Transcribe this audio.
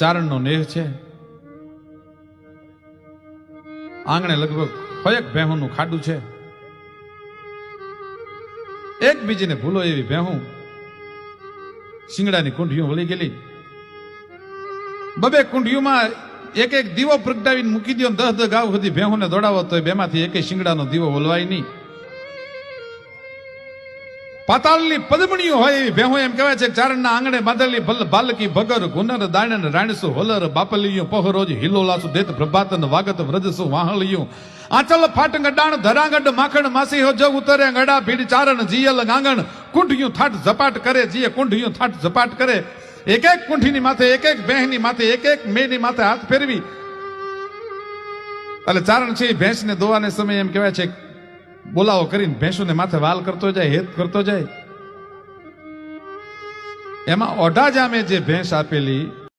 ચારણનો નેહ છે. આંગણે લગભગ કયેક ભેહુંનું ખાડું છે. એકબીજીને ભૂલો એવી ભેહું શિંગડાની કુંઢીઓ વળી ગયેલી. બબે કુંઢીઓમાં એક એક દીવો પ્રગટાવીને મૂકી દો, 10 ગાવ સુધી ભેહુંને દોડાવો તો બેમાંથી એક શિંગડાનો દીવો ઓલવાય નહીં. પાતાળની પદમણીઓ હોય એવી ભેહું એમ કહેવાય છે. ચારણના આંગણે બાંધેલી બાલકી ભગર ગુનર દાણન રાણસુ હોલર બાપલિયું પહરોજ હિલોલાસુ દેત પ્રભાતન વાગત વ્રજસુ વાહલિયું આંચલ ફાટંગ ડાણ ધરાંગડ માખણ માસી હો જગ ઉતરે ગડા ભીડ ચારણ જીયલ ગાંગણ કુંઢિયું થાટ ઝપાટ કરે જીએ કુંઢિયું થાટ ઝપાટ કરે. એક એક કુંઠીની માથે એક એક બહેની માથે એક એક મેની માથે હાથ ફેરવી એટલે ચારણ છે ભેંસને દોવાને સમય એમ કહેવાય છે બોલાવો કરીને ભેંસોને માથે વાલ કરતો જાય, હેત કરતો જાય. એમાં ઓઢા જામે જે ભેંસ આપેલી